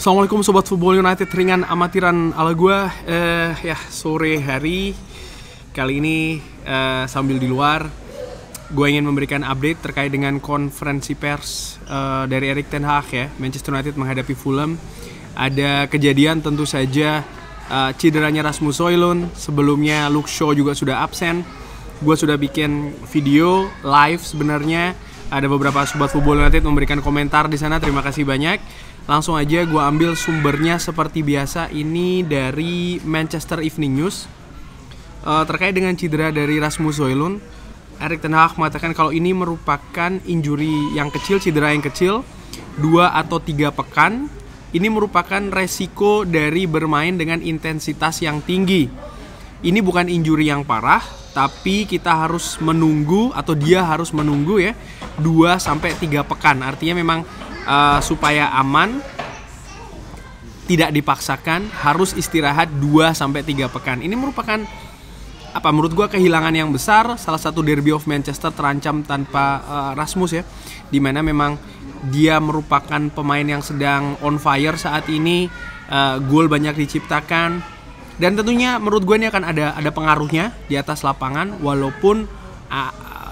Assalamualaikum Sobat Football United ringan amatiran ala gue. Sore hari kali ini sambil di luar, gue ingin memberikan update terkait dengan konferensi pers dari Erik ten Hag ya. Manchester United menghadapi Fulham. Ada kejadian tentu saja cederanya Rasmus Højlund. Sebelumnya Luke Shaw juga sudah absen. Gue sudah bikin video live sebenarnya. Ada beberapa Sobat Football United memberikan komentar di sana. Terima kasih banyak. Langsung aja gue ambil sumbernya seperti biasa. Ini dari Manchester Evening News. Terkait dengan cedera dari Rasmus Højlund, Erik ten Hag mengatakan kalau ini merupakan injury yang kecil, cedera yang kecil, 2 atau 3 pekan. Ini merupakan resiko dari bermain dengan intensitas yang tinggi. Ini bukan injury yang parah, tapi kita harus menunggu, atau dia harus menunggu ya, 2-3 pekan. Artinya memang supaya aman, tidak dipaksakan, harus istirahat 2-3 pekan. Ini merupakan menurut gue kehilangan yang besar. Salah satu derby of Manchester terancam tanpa Rasmus ya, dimana memang dia merupakan pemain yang sedang on fire saat ini. Gol banyak diciptakan, dan tentunya menurut gue ini akan ada pengaruhnya di atas lapangan. Walaupun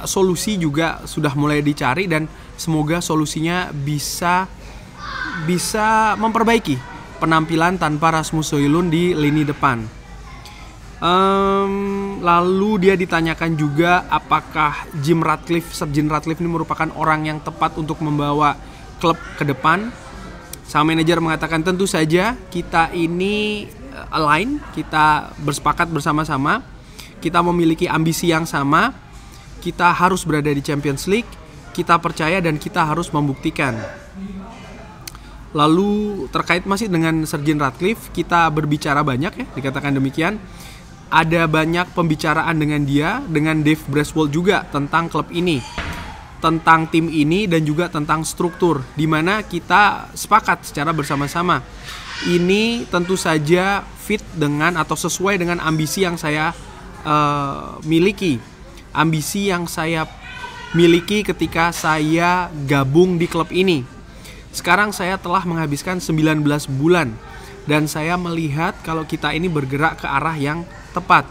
solusi juga sudah mulai dicari, dan semoga solusinya bisa memperbaiki penampilan tanpa Rasmus Højlund di lini depan. Lalu dia ditanyakan juga apakah Sir Jim Ratcliffe ini merupakan orang yang tepat untuk membawa klub ke depan. Sang manajer mengatakan tentu saja kita ini align, kita bersepakat bersama-sama, kita memiliki ambisi yang sama, kita harus berada di Champions League, kita percaya dan kita harus membuktikan. Lalu terkait masih dengan Sir Jim Ratcliffe, kita berbicara banyak ya, dikatakan demikian. Ada banyak pembicaraan dengan dia, dengan Dave Braswell juga tentang klub ini, tentang tim ini, dan juga tentang struktur, di mana kita sepakat secara bersama-sama. Ini tentu saja fit dengan atau sesuai dengan ambisi yang saya miliki. Ambisi yang saya miliki ketika saya gabung di klub ini. Sekarang saya telah menghabiskan 19 bulan, dan saya melihat kalau kita ini bergerak ke arah yang tepat.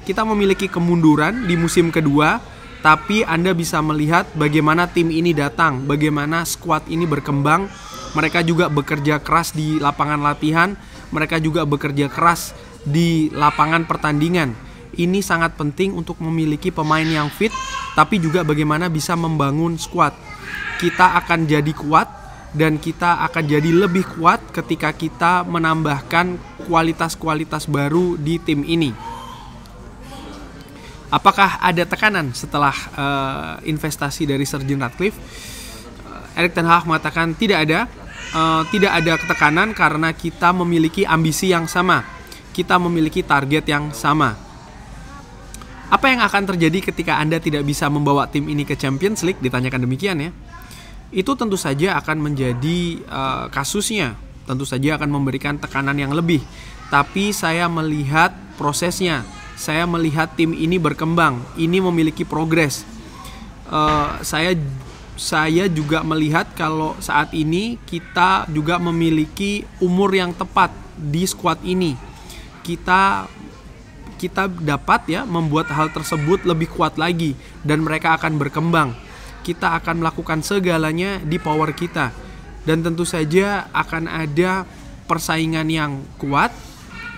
Kita memiliki kemunduran di musim kedua, tapi Anda bisa melihat bagaimana tim ini datang, bagaimana skuad ini berkembang. Mereka juga bekerja keras di lapangan latihan, mereka juga bekerja keras di lapangan pertandingan. Ini sangat penting untuk memiliki pemain yang fit, tapi juga bagaimana bisa membangun skuad. Kita akan jadi kuat, dan kita akan jadi lebih kuat ketika kita menambahkan kualitas-kualitas baru di tim ini. Apakah ada tekanan setelah investasi dari Sir Jim Ratcliffe? Erik ten Hag mengatakan tidak ada tekanan karena kita memiliki ambisi yang sama, kita memiliki target yang sama. Apa yang akan terjadi ketika Anda tidak bisa membawa tim ini ke Champions League? Ditanyakan demikian ya. Itu tentu saja akan menjadi kasusnya, tentu saja akan memberikan tekanan yang lebih. Tapi saya melihat prosesnya, saya melihat tim ini berkembang, ini memiliki progres. Saya juga melihat kalau saat ini kita juga memiliki umur yang tepat di skuad ini. Kita dapat ya membuat hal tersebut lebih kuat lagi, dan mereka akan berkembang. Kita akan melakukan segalanya di power kita, dan tentu saja akan ada persaingan yang kuat,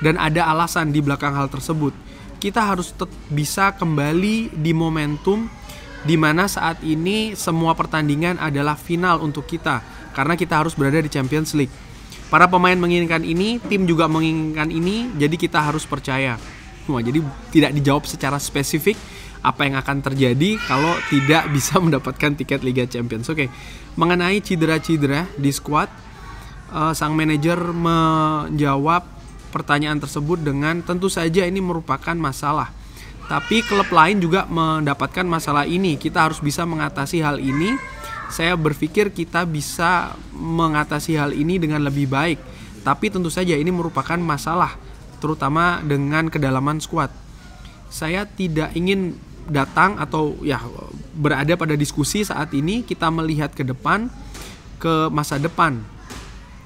dan ada alasan di belakang hal tersebut. Kita harus bisa kembali di momentum di mana saat ini semua pertandingan adalah final untuk kita, karena kita harus berada di Champions League. Para pemain menginginkan ini, tim juga menginginkan ini, jadi kita harus percaya. Jadi tidak dijawab secara spesifik apa yang akan terjadi kalau tidak bisa mendapatkan tiket Liga Champions. Oke. Mengenai cedera-cedera di skuad, sang manajer menjawab pertanyaan tersebut dengan tentu saja ini merupakan masalah. Tapi klub lain juga mendapatkan masalah ini. Kita harus bisa mengatasi hal ini. Saya berpikir kita bisa mengatasi hal ini dengan lebih baik. Tapi tentu saja ini merupakan masalah, terutama dengan kedalaman skuad. Saya tidak ingin datang atau ya berada pada diskusi saat ini. Kita melihat ke depan, ke masa depan.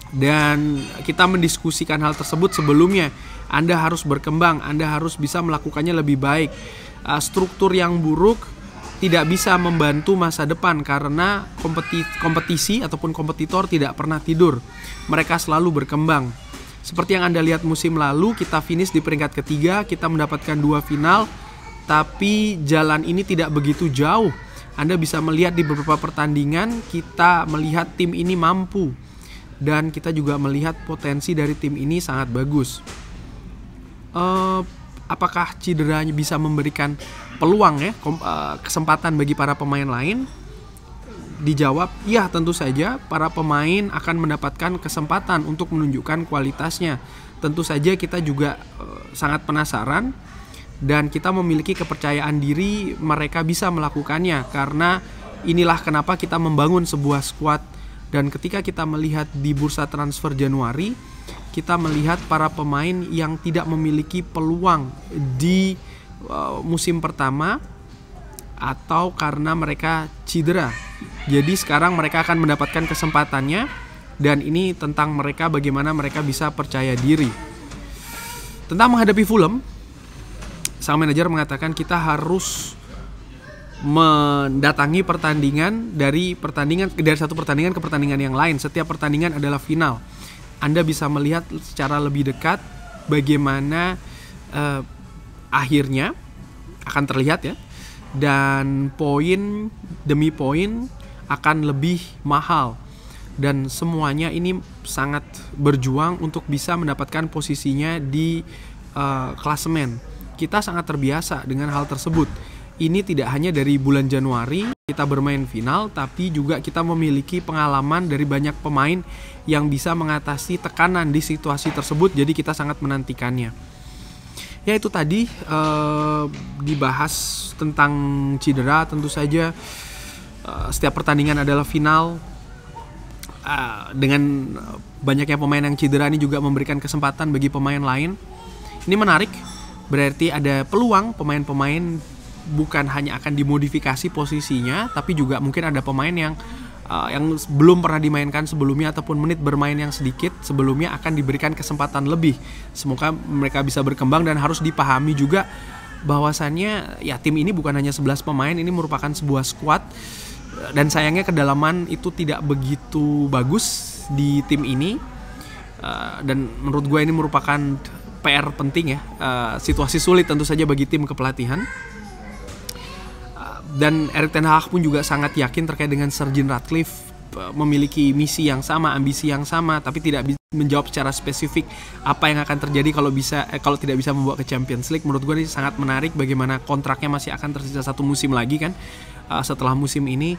Dan kita mendiskusikan hal tersebut sebelumnya. Anda harus berkembang, Anda harus bisa melakukannya lebih baik. Struktur yang buruk tidak bisa membantu masa depan karena kompetisi ataupun kompetitor tidak pernah tidur. Mereka selalu berkembang. Seperti yang Anda lihat musim lalu, kita finish di peringkat ketiga, kita mendapatkan 2 final, tapi jalan ini tidak begitu jauh. Anda bisa melihat di beberapa pertandingan, kita melihat tim ini mampu. Dan kita juga melihat potensi dari tim ini sangat bagus. Apakah cederanya bisa memberikan peluang ya, kesempatan bagi para pemain lain? Dijawab, ya tentu saja para pemain akan mendapatkan kesempatan untuk menunjukkan kualitasnya. Tentu saja kita juga sangat penasaran dan kita memiliki kepercayaan diri mereka bisa melakukannya, karena inilah kenapa kita membangun sebuah skuad. Dan ketika kita melihat di bursa transfer Januari, kita melihat para pemain yang tidak memiliki peluang di musim pertama atau karena mereka cedera. Jadi sekarang mereka akan mendapatkan kesempatannya, dan ini tentang mereka, bagaimana mereka bisa percaya diri. Tentang menghadapi Fulham, sang manajer mengatakan kita harus mendatangi pertandingan dari satu pertandingan ke pertandingan yang lain. Setiap pertandingan adalah final. Anda bisa melihat secara lebih dekat bagaimana akhirnya akan terlihat ya, dan poin demi poin akan lebih mahal, dan semuanya ini sangat berjuang untuk bisa mendapatkan posisinya di klasemen. Kita sangat terbiasa dengan hal tersebut. Ini tidak hanya dari bulan Januari kita bermain final, tapi juga kita memiliki pengalaman dari banyak pemain yang bisa mengatasi tekanan di situasi tersebut. Jadi kita sangat menantikannya. Ya itu tadi dibahas tentang cedera. Tentu saja setiap pertandingan adalah final. Dengan banyaknya pemain yang cedera ini juga memberikan kesempatan bagi pemain lain. Ini menarik, berarti ada peluang pemain-pemain bukan hanya akan dimodifikasi posisinya, tapi juga mungkin ada pemain yang belum pernah dimainkan sebelumnya ataupun menit bermain yang sedikit sebelumnya akan diberikan kesempatan lebih. Semoga mereka bisa berkembang, dan harus dipahami juga bahwasannya ya tim ini bukan hanya 11 pemain, ini merupakan sebuah skuad, dan sayangnya kedalaman itu tidak begitu bagus di tim ini, dan menurut gue ini merupakan PR penting ya, situasi sulit tentu saja bagi tim kepelatihan. Dan Erik ten Hag pun juga sangat yakin terkait dengan Sir Jim Ratcliffe, memiliki misi yang sama, ambisi yang sama, tapi tidak menjawab secara spesifik apa yang akan terjadi kalau tidak bisa membawa ke Champions League. Menurut gue ini sangat menarik bagaimana kontraknya masih akan tersisa 1 musim lagi kan. Setelah musim ini,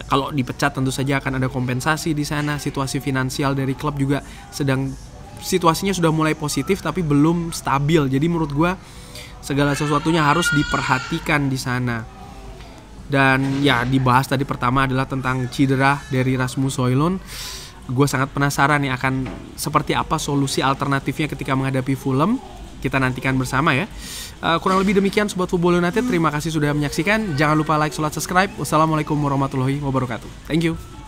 kalau dipecat tentu saja akan ada kompensasi di sana. Situasi finansial dari klub juga situasinya sudah mulai positif tapi belum stabil. Jadi menurut gue segala sesuatunya harus diperhatikan di sana. Dan ya dibahas tadi pertama adalah tentang cedera dari Rasmus Højlund. Gue sangat penasaran nih akan seperti apa solusi alternatifnya ketika menghadapi Fulham. Kita nantikan bersama ya. Kurang lebih demikian Sobat Football United. Terima kasih sudah menyaksikan. Jangan lupa like, subscribe. Wassalamualaikum warahmatullahi wabarakatuh. Thank you.